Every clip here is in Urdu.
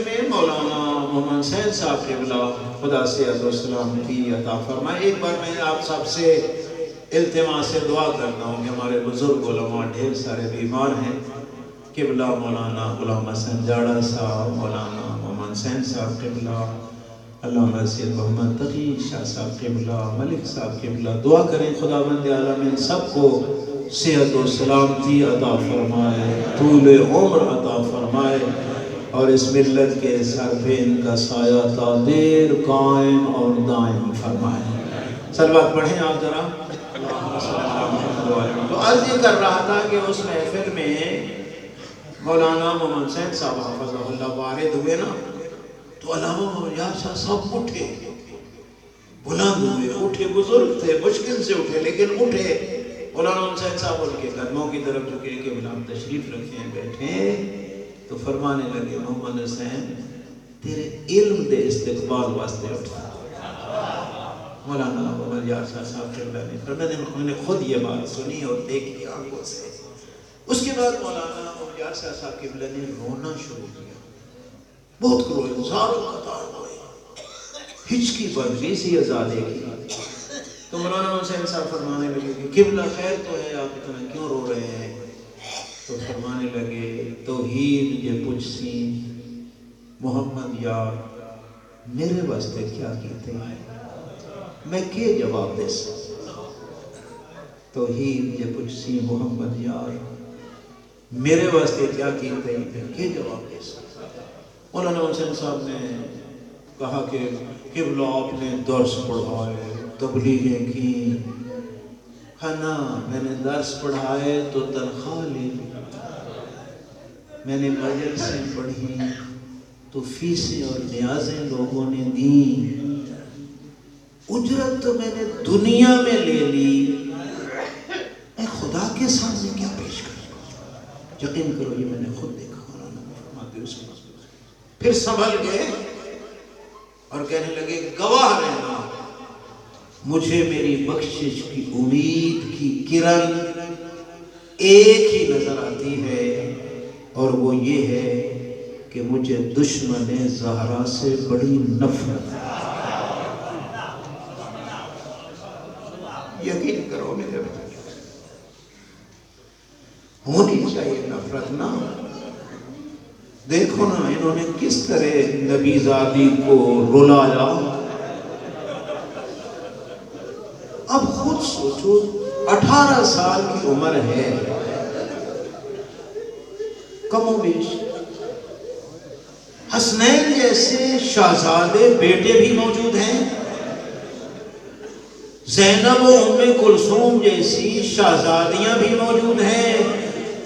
میں مولانا محمد حسین صاحب قبلہ خدا سے عزیز و سلام کی عطا فرمائے. ایک بار میں آپ سب سے التماس سے دعا کرتا ہوں کہ ہمارے بزرگ علماء ڈھیر سارے بیمار ہیں. قبلہ مولانا غلام حسن جاڑا صاحب، مولانا محمد حسین صاحب قبلہ، علامہ سید محمد تقی شاہ صاحب قبلہ، ملک صاحب قبلہ، دعا کریں خداوند عالم ان سب کو صحت و سلامتی عطا فرمائے، طول عمر عطا فرمائے، اور اس ملت کے سر پہ ان کا سایہ تا دیر قائم اور دائم فرمائے. صلوات پڑھیں آپ ذرا. تو عرض یہ کر رہا تھا کہ اس محفل میں مولانا محمد حسین صاحب حفظہ اللہ وارد ہوئے نا، تو علامہ محمد یاسر صاحب اٹھے، بلند ہوئے، اٹھے، بزرگ تھے، مشکل سے اٹھے لیکن اٹھے. مولانا حسین صاحب ان کے قدموں کی طرف جھکے کہ بلام تشریف رکھیں، بیٹھیں. تو فرمانے لگے محمد حسین تیرے علم دے استقبال واسطے اٹھا. مولانا محمد یاسر صاحب قبلہ نے فرمایا میں نے خود یہ بات سنی اور دیکھی آنکھوں سے. اس کے بعد مولانا محمد یاسر صاحب قبلہ نے رونا شروع کیا، بہت روئے، زاروں قطار روئے، ہچکی بن گئی سی ازادے کی. تو مولانا حسین صاحب فرمانے لگے کہ قبلہ خیر تو ہے، آپ اتنا کیوں رو رہے ہیں؟ تو فرمانے لگے توحید یہ پوچھسی محمد یار میرے واسطے کیا کیتے ہیں، میں کیا جواب دے سکتا؟ توحید یہ پوچھسی محمد یار میرے واسطے کیا کیتے ہیں، میں کیا جواب دے سکتا؟ مولانا حسین صاحب نے کہا کہ قبلہ آپ نے درس پڑھائے، تبلیغیں کی، ہے نا، میں نے درس پڑھائے تو تنخواہ لی، میں نے مجلسیں پڑھی تو فیسیں اور نیازیں لوگوں نے دیں، اجرت تو میں نے دنیا میں لے لی، میں خدا کے سامنے کیا پیش کروں؟ یقین کرو یہ میں نے خود دیکھا. پھر سنبھل گئے اور کہنے لگے گواہ رہنا مجھے میری بخشش کی امید کی کرن ایک ہی نظر آتی ہے، اور وہ یہ ہے کہ مجھے دشمن زہرا سے بڑی نفرت ہے. یقین کرو میرے بھائی، ہونی چاہیے نفرت نا. دیکھو نا انہوں نے کس طرح نبی زادی کو رلایا. اب خود سوچو 18 سال کی عمر ہے، کم و بیش حسنین جیسے شہزادے بیٹے بھی موجود ہیں، زینب و ام کلثوم جیسی شہزادیاں بھی موجود ہیں،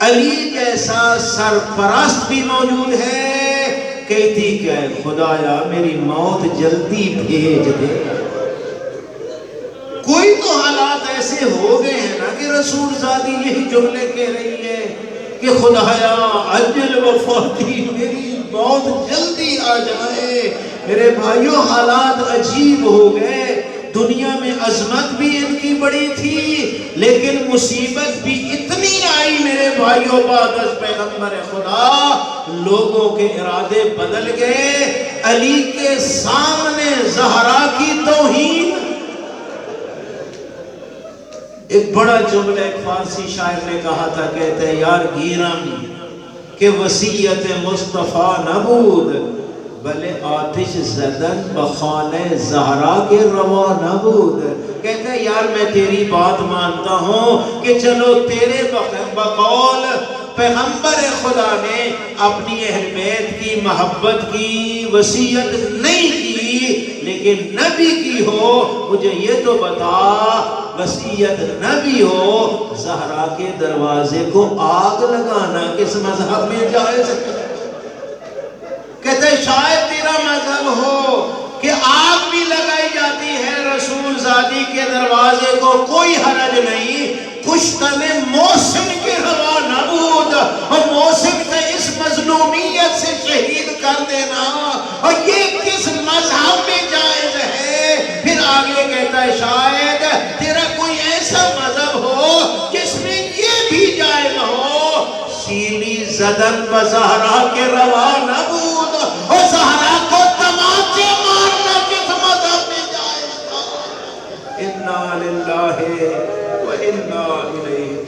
علی جیسا سرپرست بھی موجود ہے. کہتی کہ خدایا میری موت جلدی بھیج دے. کوئی تو حالات ایسے ہو گئے ہیں نا کہ رسول زادی یہی جملے کہہ رہی ہے کہ خدایا عجل وفاتی، میری موت جلدی آ جائے. میرے بھائیوں حالات عجیب ہو گئے. دنیا میں عظمت بھی ان کی بڑی تھی لیکن مصیبت بھی اتنی آئی میرے بھائیوں بعد از پیغمبر خدا، لوگوں کے ارادے بدل گئے. علی کے سامنے زہرا کی توہین. ایک بڑا جملہ ایک فارسی شاعر نے کہا تھا، کہتے ہیں یار گیرم کہ وصیت مصطفیٰ نبود، بلے آتش زدن بخانہ زہرا کے روا نبود. کہتے ہیں یار میں تیری بات مانتا ہوں کہ چلو تیرے بقول پیغمبر خدا نے اپنی اہل بیت کی محبت کی وصیت نہیں کی، لیکن نبی کی ہو. مجھے یہ تو بتا وصیت نبی ہو زہرا کے دروازے کو آگ لگانا کس مذہب میں جائز ہے؟ کہتے ہیں شاید تیرا مذہب ہو کہ آگ بھی لگائی جاتی ہے رسول زادی کے دروازے کو، کوئی حرج نہیں. کشتن موسم کے روا نبود، اور موسم سے اس مظلومیت سے شہید کر دینا، اور یہ کس مذہب میں جائز ہے؟ پھر آگے کہتا ہے شاید تیرا کوئی ایسا مذہب ہو جس میں یہ بھی جائز ہو. سیلی زدن بزہرا کے روا نبود، اور انا للہ و انا الیہ